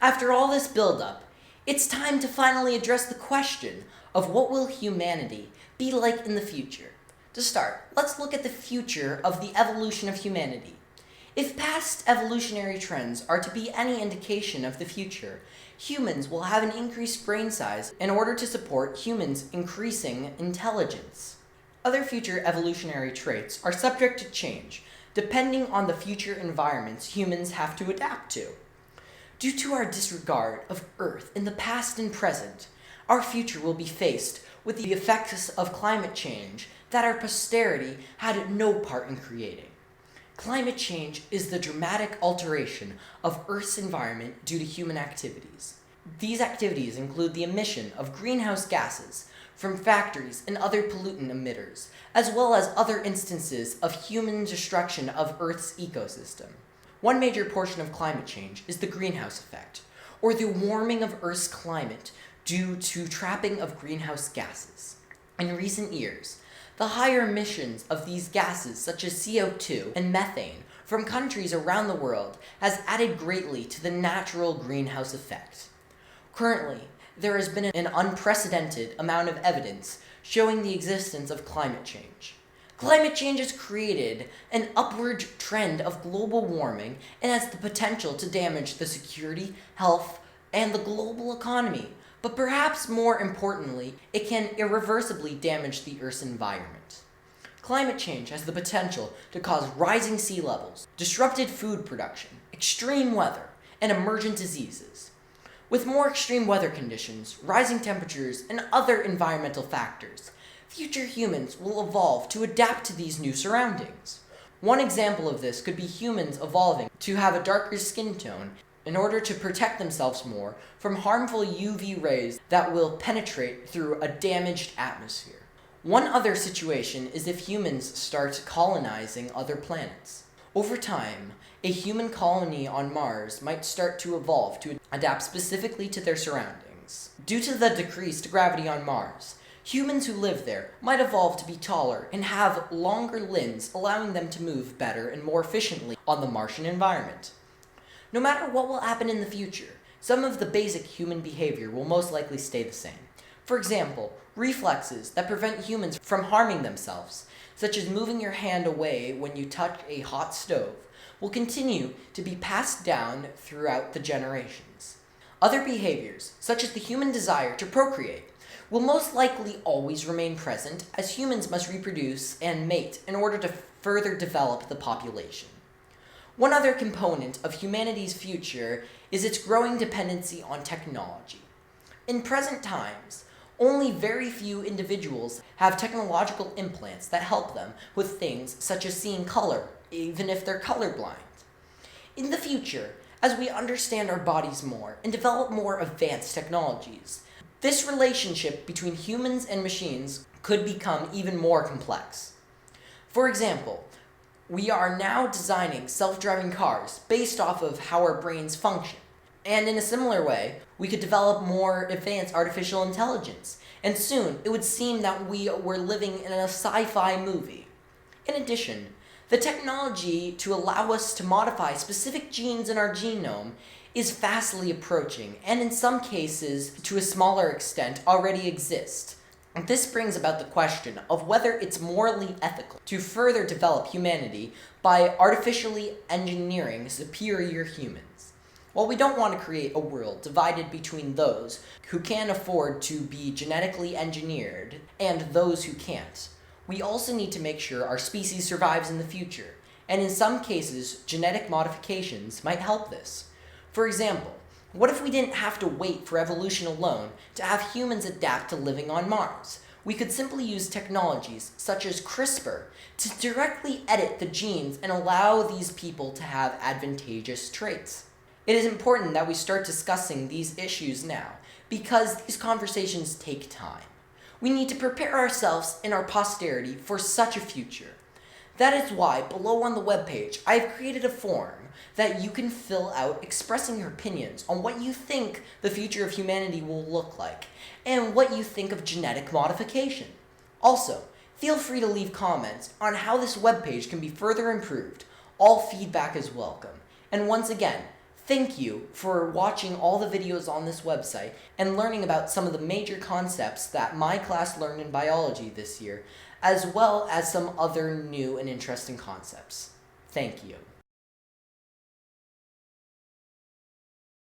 After all this buildup, it's time to finally address the question of what will humanity be like in the future. To start, let's look at the future of the evolution of humanity. If past evolutionary trends are to be any indication of the future, humans will have an increased brain size in order to support humans' increasing intelligence. Other future evolutionary traits are subject to change, depending on the future environments humans have to adapt to. Due to our disregard of Earth in the past and present, our future will be faced with the effects of climate change that our posterity had no part in creating. Climate change is the dramatic alteration of Earth's environment due to human activities. These activities include the emission of greenhouse gases from factories and other pollutant emitters, as well as other instances of human destruction of Earth's ecosystem. One major portion of climate change is the greenhouse effect, or the warming of Earth's climate due to trapping of greenhouse gases. In recent years, the higher emissions of these gases, such as CO2 and methane, from countries around the world has added greatly to the natural greenhouse effect. Currently, there has been an unprecedented amount of evidence showing the existence of climate change. Climate change has created an upward trend of global warming and has the potential to damage the security, health, and the global economy. But perhaps more importantly, it can irreversibly damage the Earth's environment. Climate change has the potential to cause rising sea levels, disrupted food production, extreme weather, and emergent diseases. With more extreme weather conditions, rising temperatures, and other environmental factors, future humans will evolve to adapt to these new surroundings. One example of this could be humans evolving to have a darker skin tone in order to protect themselves more from harmful UV rays that will penetrate through a damaged atmosphere. One other situation is if humans start colonizing other planets. Over time, a human colony on Mars might start to evolve to adapt specifically to their surroundings. Due to the decreased gravity on Mars, humans who live there might evolve to be taller and have longer limbs, allowing them to move better and more efficiently on the Martian environment. No matter what will happen in the future, some of the basic human behavior will most likely stay the same. For example, reflexes that prevent humans from harming themselves, such as moving your hand away when you touch a hot stove, will continue to be passed down throughout the generations. Other behaviors, such as the human desire to procreate, will most likely always remain present, as humans must reproduce and mate in order to further develop the population. One other component of humanity's future is its growing dependency on technology. In present times, only very few individuals have technological implants that help them with things such as seeing color, even if they're colorblind. In the future, as we understand our bodies more and develop more advanced technologies, this relationship between humans and machines could become even more complex. For example, we are now designing self-driving cars based off of how our brains function. And in a similar way, we could develop more advanced artificial intelligence, and soon it would seem that we were living in a sci-fi movie. In addition, the technology to allow us to modify specific genes in our genome is fastly approaching, and in some cases, to a smaller extent, already exists. This brings about the question of whether it's morally ethical to further develop humanity by artificially engineering superior humans. While we don't want to create a world divided between those who can afford to be genetically engineered and those who can't, we also need to make sure our species survives in the future, and in some cases, genetic modifications might help this. For example, what if we didn't have to wait for evolution alone to have humans adapt to living on Mars? We could simply use technologies such as CRISPR to directly edit the genes and allow these people to have advantageous traits. It is important that we start discussing these issues now, because these conversations take time. We need to prepare ourselves and our posterity for such a future. That is why, below on the webpage, I have created a form that you can fill out expressing your opinions on what you think the future of humanity will look like, and what you think of genetic modification. Also, feel free to leave comments on how this webpage can be further improved. All feedback is welcome. And once again, Thank you for watching all the videos on this website and learning about some of the major concepts that my class learned in biology this year, as well as some other new and interesting concepts. Thank you.